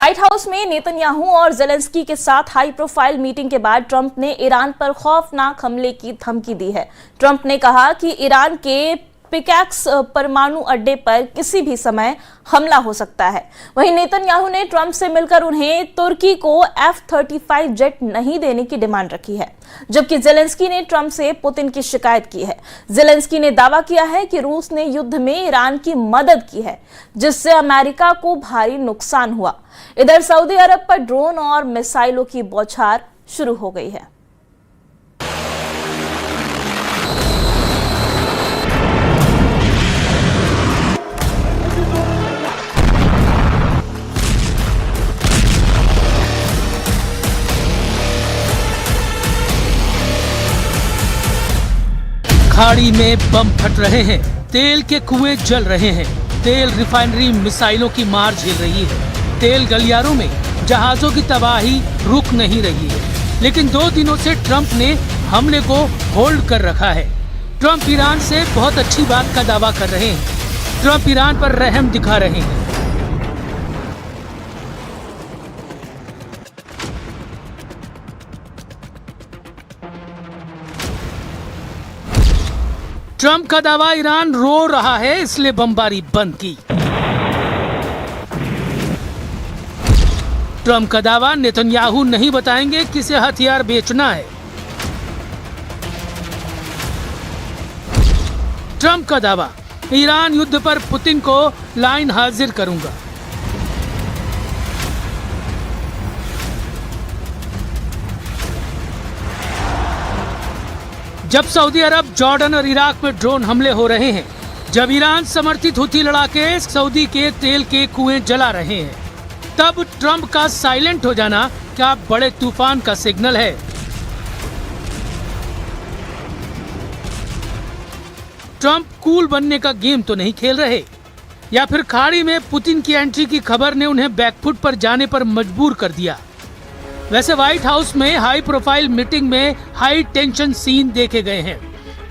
White house में Netanyahu और Zelensky के साथ हाई प्रोफाइल मीटिंग के बाद ट्रंप ने ईरान पर खौफनाक हमले की धमकी दी है। ट्रंप ने कहा कि ईरान के पिकैक्स परमाणु अड्डे पर किसी भी समय हमला हो सकता है। वहीं नेतन्याहू ने ट्रंप से मिलकर उन्हें तुर्की को F-35 जेट नहीं देने की डिमांड रखी है, जबकि जेलेंस्की ने ट्रंप से पुतिन की शिकायत की है। जेलेंस्की ने दावा किया है कि रूस ने युद्ध में ईरान की मदद की है, जिससे अमेरिका को भारी नुकसान हुआ। इधर सऊदी अरब पर ड्रोन और मिसाइलों की बौछार शुरू हो गई है। खाड़ी में बम फट रहे हैं, तेल के कुएं जल रहे हैं, तेल रिफाइनरी मिसाइलों की मार झेल रही है, तेल गलियारों में जहाजों की तबाही रुक नहीं रही है। लेकिन 2 दिनों से ट्रंप ने हमले को होल्ड कर रखा है। ट्रंप ईरान से बहुत अच्छी बात का दावा कर रहे हैं। ट्रंप ईरान पर रहम दिखा रहे हैं। ट्रंप का दावा ईरान रो रहा है, इसलिए बमबारी बंद की। ट्रंप का दावा नेतन्याहू नहीं बताएंगे किसे हथियार बेचना है। ट्रंप का दावा ईरान युद्ध पर पुतिन को लाइन हाजिर करूंगा। जब सऊदी अरब, जॉर्डन और इराक में ड्रोन हमले हो रहे हैं, जब ईरान समर्थित हुती लड़ाके सऊदी के तेल के कुएं जला रहे हैं, तब ट्रंप का साइलेंट हो जाना क्या बड़े तूफान का सिग्नल है? ट्रंप कूल बनने का गेम तो नहीं खेल रहे, या फिर खाड़ी में पुतिन की एंट्री की खबर ने उन्हें बैकफुट पर जाने पर मजबूर कर दिया? वैसे व्हाइट हाउस में हाई प्रोफाइल मीटिंग में हाई टेंशन सीन देखे गए हैं।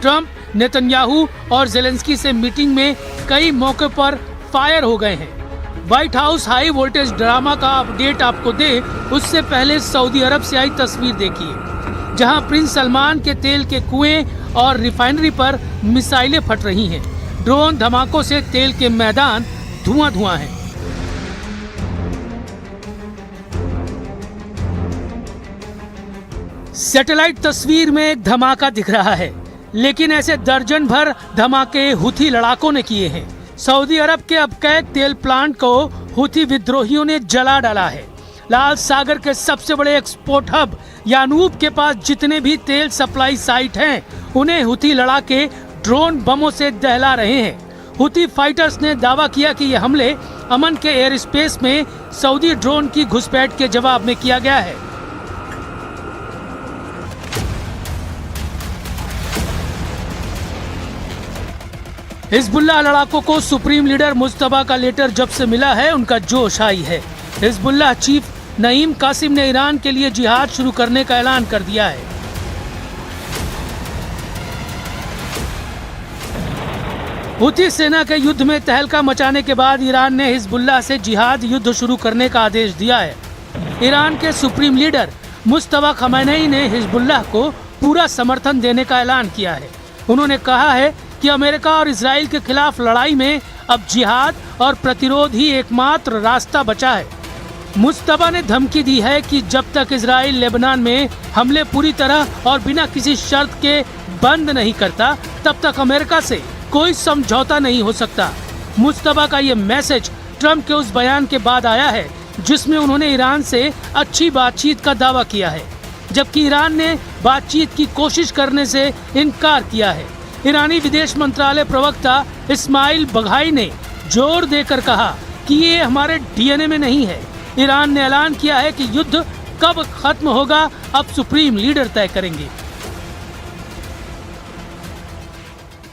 ट्रंप, नेतन्याहू और जेलेंस्की से मीटिंग में कई मौके पर फायर हो गए हैं। White house high voltage drama का अपडेट आपको दे, उससे पहले सऊदी अरब से आई तस्वीर देखिए, जहां प्रिंस सलमान के तेल के कुएं और रिफाइनरी पर मिसाइलें फट रही हैं। ड्रोन धमाकों से तेल के मैदान धुआं हैं। सैटेलाइट तस्वीर में एक धमाका दिख रहा है, लेकिन ऐसे दर्जन भर धमाके हुथी लड़ाकों ने किए हैं। सऊदी अरब के अबकैक तेल प्लांट को हुथी विद्रोहियों ने जला डाला है। लाल सागर के सबसे बड़े एक्सपोर्ट हब यानूब के पास जितने भी तेल सप्लाई साइट हैं, उन्हें हुथी लड़ाके ड्रोन बमों से दहला रहे हैं। हुथी फाइटर्स ने दावा किया कि ये हमले अमन के एयर स्पेस में सऊदी ड्रोन की घुसपैठ के जवाब में किया गया है। हिजबुल्लाह लड़ाकों को सुप्रीम लीडर मुस्तफा का लेटर जब से मिला है, उनका जोश आई है। हिजबुल्लाह चीफ नईम कासिम ने ईरान के लिए जिहाद शुरू करने का ऐलान कर दिया है। हुथी सेना के युद्ध में तहलका मचाने के बाद ईरान ने हिजबुल्लाह से जिहाद युद्ध शुरू करने का आदेश दिया है। ईरान के सुप्रीम लीडर मुस्तफा खमैनी ने हिजबुल्लाह को पूरा समर्थन देने का ऐलान किया है। उन्होंने कहा है कि अमेरिका और इजराइल के खिलाफ लड़ाई में अब जिहाद और प्रतिरोध ही एकमात्र रास्ता बचा है। मुस्तफा ने धमकी दी है कि जब तक इजराइल लेबनान में हमले पूरी तरह और बिना किसी शर्त के बंद नहीं करता, तब तक अमेरिका से कोई समझौता नहीं हो सकता। मुस्तफा का ये मैसेज ट्रंप के उस बयान के बाद आया है, जिसमें उन्होंने ईरान से अच्छी बातचीत का दावा किया है, जबकि ईरान ने बातचीत की कोशिश करने से इनकार किया है। ईरानी विदेश मंत्रालय प्रवक्ता इस्माइल बघाई ने जोर देकर कहा कि ये हमारे डीएनए में नहीं है। ईरान ने ऐलान किया है कि युद्ध कब खत्म होगा, अब सुप्रीम लीडर तय करेंगे।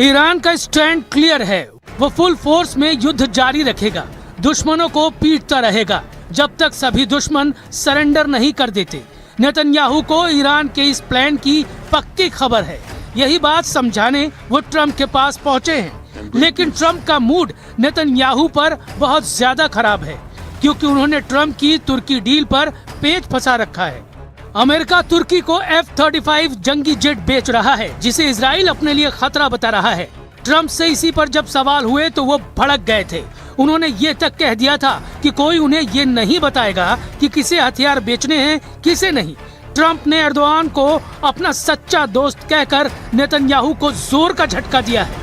ईरान का स्टैंड क्लियर है, वो फुल फोर्स में युद्ध जारी रखेगा, दुश्मनों को पीटता रहेगा जब तक सभी दुश्मन सरेंडर नहीं कर देते। नेतन्याहू को ईरान के इस प्लान की पक्की खबर है, यही बात समझाने वो ट्रम्प के पास पहुंचे हैं। लेकिन ट्रम्प का मूड नेतन्याहू पर बहुत ज्यादा खराब है, क्योंकि उन्होंने ट्रम्प की तुर्की डील पर पेच फंसा रखा है। अमेरिका तुर्की को F-35 जंगी जेट बेच रहा है, जिसे इजराइल अपने लिए खतरा बता रहा है। ट्रम्प से इसी पर जब सवाल हुए तो वो भड़क गए थे। उन्होंने ये तक कह दिया था कि कोई उन्हें ये नहीं बताएगा कि किसे हथियार बेचने हैं, किसे नहीं। ट्रम्प ने एर्दोआन को अपना सच्चा दोस्त कहकर नेतन्याहू को जोर का झटका दिया है।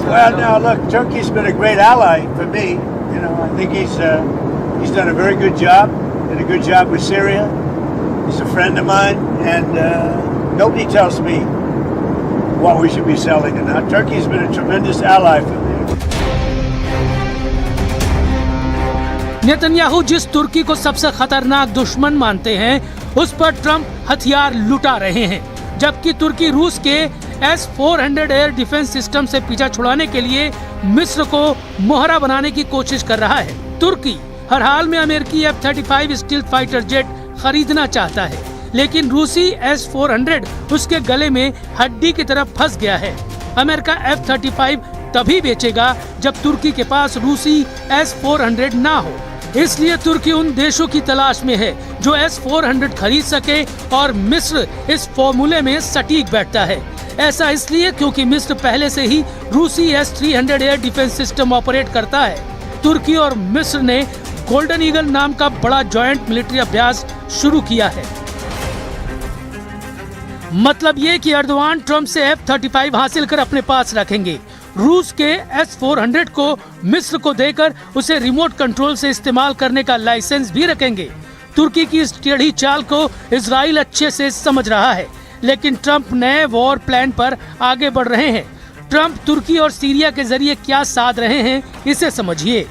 Well, now look, Turkey's been a great ally for me. You know, I think he's done a very good job. Did a good job with Syria. He's a friend of mine, and nobody tells me what we should be selling or not. Turkey's been a tremendous ally for me. Netanyahu जिस तुर्की को सबसे खतरनाक दुश्मन मानते हैं, उस पर Trump हथियार लुटा रहे हैं, जबकि तुर्की रूस के S-400 एयर डिफेंस सिस्टम से पीछा छुड़ाने के लिए मिस्र को मोहरा बनाने की कोशिश कर रहा है। तुर्की हर हाल में अमेरिकी F-35 स्टील्थ फाइटर जेट खरीदना चाहता है, लेकिन रूसी S-400 उसके गले में हड्डी की तरफ फंस गया है। अमेरिका F-35 तभी बेचेगा जब तुर्की के पास रूसी S-400 ना हो। इसलिए तुर्की उन देशों की तलाश में है जो S-400 खरीद सके, और मिस्र इस फॉर्मूले में सटीक बैठता है। ऐसा इसलिए क्योंकि मिस्र पहले से ही रूसी S-300 air defence system operate करता है। तुर्की और मिस्र ने गोल्डन ईगल नाम का बड़ा जॉइंट मिलिट्री अभ्यास शुरू किया है। मतलब ये कि एर्दोआन ट्रम्प से F-35 हासिल कर अपने पास रखेंगे, रूस के S-400 को मिस्र को देकर उसे रिमोट कंट्रोल से इस्तेमाल करने का लाइसेंस भी रखेंगे। तुर्की की इस टेढ़ी चाल को इजराइल अच्छे से समझ रहा है, लेकिन ट्रम्प नए वॉर प्लान पर आगे बढ़ रहे हैं। ट्रम्प तुर्की और सीरिया के जरिए क्या साध रहे हैं, इसे समझिए।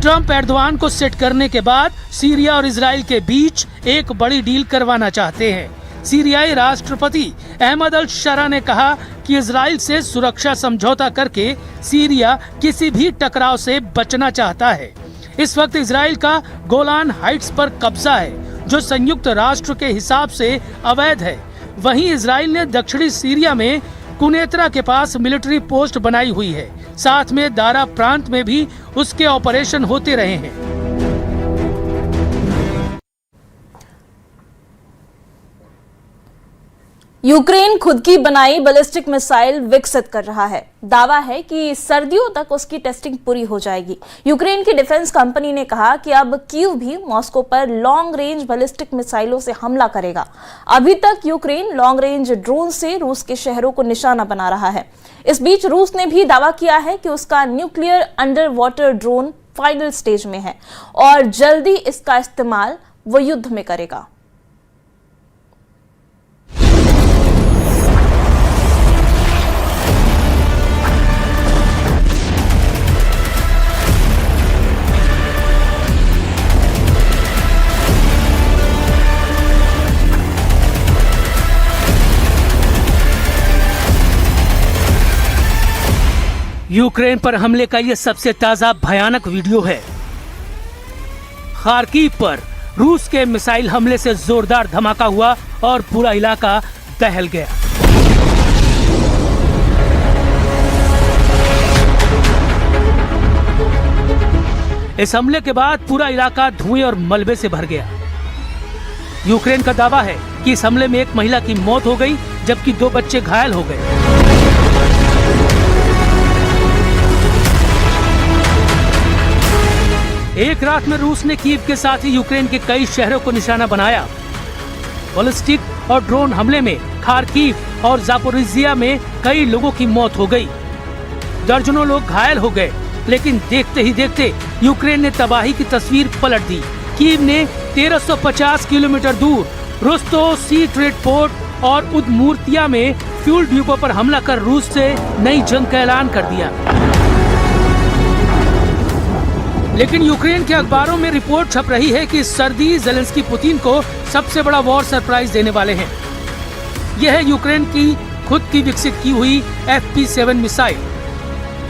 ट्रम्प एर्दोआन को सेट करने के बाद सीरिया और इजराइल के बीच एक बड़ी डील करवाना चाहते हैं। सीरियाई राष्ट्रपति अहमद अल शरा ने कहा कि इजराइल से सुरक्षा समझौता करके सीरिया किसी भी टकराव से बचना चाहता है। इस वक्त इजराइल का गोलान हाइट्स पर कब्जा है, जो संयुक्त राष्ट्र के हिसाब से अवैध है। वहीं इजराइल ने दक्षिणी सीरिया में कुनेत्रा के पास मिलिट्री पोस्ट बनाई हुई है। साथ में दारा प्रांत में भी उसके ऑपरेशन होते रहे हैं। यूक्रेन खुद की बनाई बैलिस्टिक मिसाइल विकसित कर रहा है। दावा है कि सर्दियों तक उसकी टेस्टिंग पूरी हो जाएगी। यूक्रेन की डिफेंस कंपनी ने कहा कि अब कीव भी मॉस्को पर लॉन्ग रेंज बैलिस्टिक मिसाइलों से हमला करेगा। अभी तक यूक्रेन लॉन्ग रेंज ड्रोन से रूस के शहरों को निशाना बना रहा है। इस बीच रूस ने भी दावा किया है कि उसका nuclear under water drone final stage में है और जल्दी इसका इस्तेमाल वो युद्ध में करेगा। यूक्रेन पर हमले का यह सबसे ताजा भयानक वीडियो है। खार्किव पर रूस के मिसाइल हमले से जोरदार धमाका हुआ और पूरा इलाका दहल गया। इस हमले के बाद पूरा इलाका धुएं और मलबे से भर गया। यूक्रेन का दावा है कि इस हमले में एक महिला की मौत हो गई, जबकि 2 बच्चे घायल हो गए। एक रात में रूस ने कीव के साथ ही यूक्रेन के कई शहरों को निशाना बनाया। बैलिस्टिक और ड्रोन हमले में खार्किव और जापोरिजिया में कई लोगों की मौत हो गई, दर्जनों लोग घायल हो गए। लेकिन देखते ही देखते यूक्रेन ने तबाही की तस्वीर पलट दी। कीव ने 1350 किलोमीटर दूर रोस्तो सी ट्रेड पोर्ट और उदमूर्तिया में फ्यूल डिपो पर हमला कर रूस से नई जंग का ऐलान कर दिया। लेकिन यूक्रेन के अखबारों में रिपोर्ट छप रही है कि इस सर्दी ज़ेलेंस्की पुतिन को सबसे बड़ा वॉर सरप्राइज देने वाले हैं। यह है यूक्रेन की खुद की विकसित की हुई FP7 मिसाइल।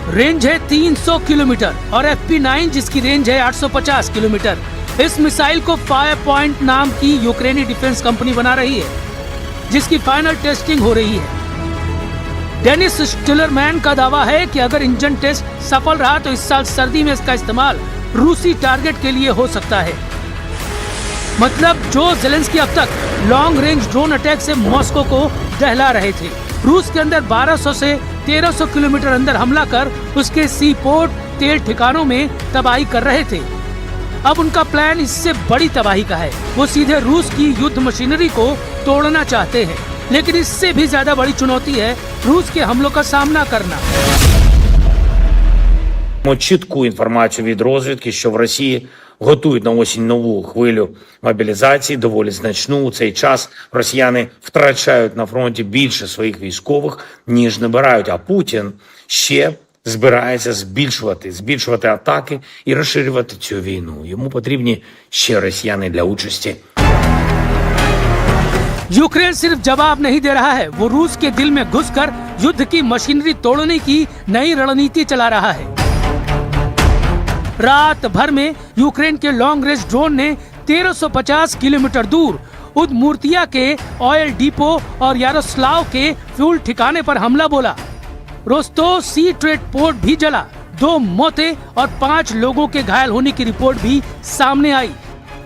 रेंज है 300 किलोमीटर और FP9 जिसकी रेंज है 850 किलोमीटर। इस मिसाइल को फायर पॉइंट नाम की यूक्रेनी डिफेंस कंपनी बना रही है, जिसकी फाइनल टेस्टिंग हो रही है। डेनिस स्टिलरमैन का दावा है कि अगर इंजन टेस्ट सफल रहा तो इस साल सर्दी में इसका इस्तेमाल रूसी टारगेट के लिए हो सकता है। मतलब जो ज़ेलेंस्की अब तक लॉन्ग रेंज ड्रोन अटैक से मॉस्को को दहला रहे थे, रूस के अंदर 1200 से 1300 किलोमीटर अंदर हमला कर उसके सी पोर्ट, तेल ठिकानों में तबाही कर रहे थे। अब उनका प्लान इससे बड़ी तबाही का है। वो सीधे रूस की युद्ध मशीनरी को तोड़ना चाहते हैं, लेकिन इससे भी ज्यादा बड़ी चुनौती है रूस के हमलों का सामना करना। Чітку інформацію від розвідки, що в Росії готують на осінь нову хвилю мобілізації, доволі значну. У цей час росіяни втрачають на фронті більше своїх військових, ніж набирають. А Путін ще збирається збільшувати атаки і розширювати цю війну. Йому потрібні ще росіяни для участі. यूक्रेन सिर्फ जवाब नहीं दे रहा है, वो रूस के दिल में घुसकर युद्ध की मशीनरी तोड़ने की नई रणनीति चला रहा है। रात भर में यूक्रेन के लॉन्ग रेंज ड्रोन ने 1350 किलोमीटर दूर उदमूर्तिया के ऑयल डिपो और यारोस्लाव के फ्यूल ठिकाने पर हमला बोला। रोस्तो सी ट्रेड पोर्ट भी जला। 2 मौतें और 5 लोगों के घायल होने की रिपोर्ट भी सामने आई।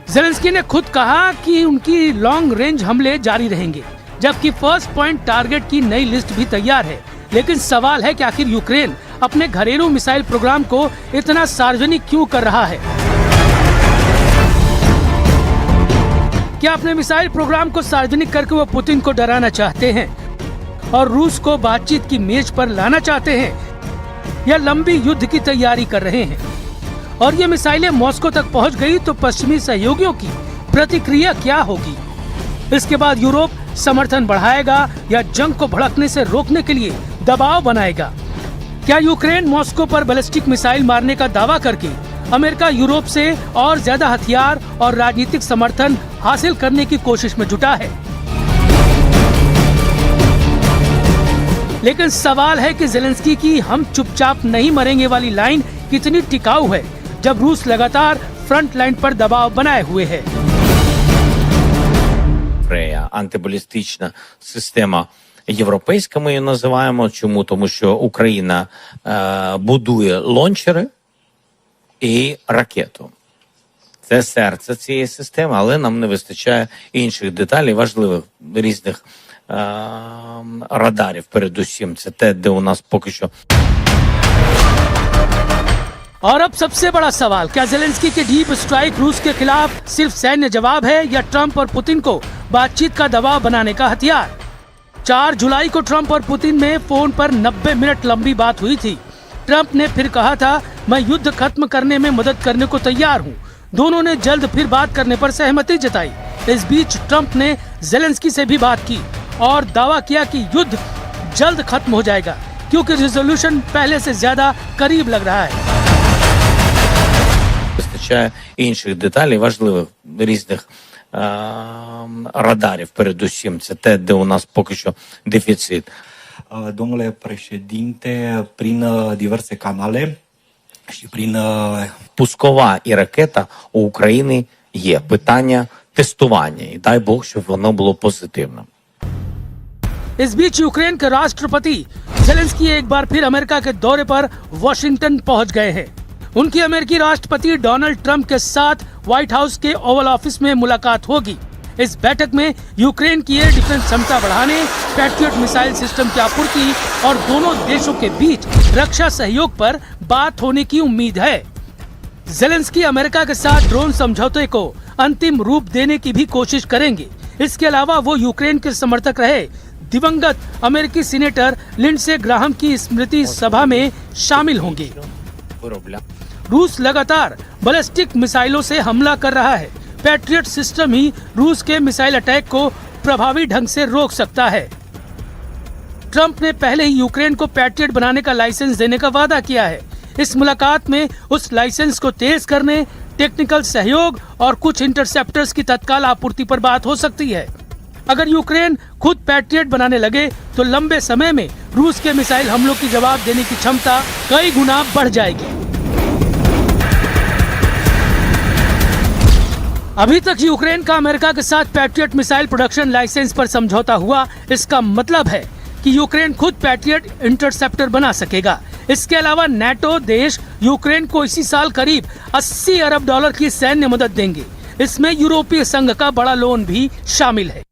ज़ेलेंस्की ने खुद कहा कि उनकी लॉन्ग रेंज हमले जारी रहेंगे, जबकि फर्स्ट पॉइंट टारगेट की नई लिस्ट भी तैयार है। लेकिन सवाल है कि आखिर यूक्रेन अपने घरेलू मिसाइल प्रोग्राम को इतना सार्वजनिक क्यों कर रहा है? क्या अपने मिसाइल प्रोग्राम को सार्वजनिक करके वो पुतिन को डराना चाहते हैं और रूस को बातचीत की मेज पर लाना चाहते हैं, या लंबी युद्ध की तैयारी कर रहे हैं? और ये मिसाइलें मॉस्को तक पहुंच गई तो पश्चिमी सहयोगियों की प्रतिक्रिया क्या होगी? इसके बाद यूरोप समर्थन बढ़ाएगा या जंग को भड़कने से रोकने के लिए दबाव बनाएगा? क्या यूक्रेन मॉस्को पर बैलिस्टिक मिसाइल मारने का दावा करके अमेरिका यूरोप से और ज्यादा हथियार और राजनीतिक समर्थन हासिल करने की कोशिश में जुटा है? लेकिन सवाल है कि ज़ेलेंस्की की हम चुपचाप नहीं मरेंगे वाली लाइन कितनी टिकाऊ है, जब रूस लगातार फ्रंट लाइन पर दबाव बनाए हुए है। Антибалістична система європейська, ми її називаємо. Чому? Тому що Україна будує лончери і ракету. Це серце цієї системи, але нам не вистачає інших деталей, важливих різних радарів. Передусім, це те, де у нас поки що. और अब सबसे बड़ा सवाल, क्या ज़ेलेंस्की के डीप स्ट्राइक रूस के खिलाफ सिर्फ सैन्य जवाब है या ट्रंप और पुतिन को बातचीत का दबाव बनाने का हथियार? 4 जुलाई को ट्रंप और पुतिन में फोन पर 90 मिनट लंबी बात हुई थी। ट्रंप ने फिर कहा था, मैं युद्ध खत्म करने में मदद करने को तैयार हूँ। दोनों ने जल्द फिर बात करने पर सहमति जताई। इस बीच ट्रंप ने ज़ेलेंस्की से भी बात की और दावा किया कि युद्ध जल्द खत्म हो जाएगा, क्योंकि रिजोल्यूशन पहले से ज्यादा करीब लग रहा है। Вистачає інших деталей, важливих різних радарів. Передусім, це те, де у нас поки що дефіцит. Domnule președinte, prin diverse canale și prin Пускова і ракета у України є. Питання тестування. І дай Бог, щоб воно було позитивним. इस बीच यूक्रेन के राष्ट्रपति ज़ेलेंस्की एक बार फिर अमेरिका के दौरे पर वॉशिंगटन पहुंच गए हैं। उनकी अमेरिकी राष्ट्रपति डोनाल्ड ट्रंप के साथ व्हाइट हाउस के ओवल ऑफिस में मुलाकात होगी। इस बैठक में यूक्रेन की एयर डिफेंस क्षमता बढ़ाने, पैट्रियट मिसाइल सिस्टम की आपूर्ति और दोनों देशों के बीच रक्षा सहयोग पर बात होने की उम्मीद है। ज़ेलेंस्की अमेरिका के साथ ड्रोन समझौते को अंतिम रूप देने की भी कोशिश करेंगे। इसके अलावा वो यूक्रेन के समर्थक रहे दिवंगत अमेरिकी सीनेटर लिंडसे ग्राहम की स्मृति सभा में शामिल होंगे। रूस लगातार बैलिस्टिक मिसाइलों से हमला कर रहा है। पैट्रियट सिस्टम ही रूस के मिसाइल अटैक को प्रभावी ढंग से रोक सकता है। ट्रंप ने पहले ही यूक्रेन को पैट्रियट बनाने का लाइसेंस देने का वादा किया है। इस मुलाकात में उस लाइसेंस को तेज करने, टेक्निकल सहयोग और कुछ इंटरसेप्टर्स की तत्काल आपूर्ति पर बात हो सकती है। अगर यूक्रेन खुद पैट्रियट बनाने लगे तो लंबे समय में रूस के मिसाइल हमलों की जवाब देने की क्षमता कई गुना बढ़ जाएगी। अभी तक यूक्रेन का अमेरिका के साथ पैट्रियट मिसाइल प्रोडक्शन लाइसेंस पर समझौता हुआ। इसका मतलब है कि यूक्रेन खुद पैट्रियट इंटरसेप्टर बना सकेगा। इसके अलावा नाटो देश यूक्रेन को इसी साल करीब 80 अरब डॉलर की सैन्य मदद देंगे। इसमें यूरोपीय संघ का बड़ा लोन भी शामिल है।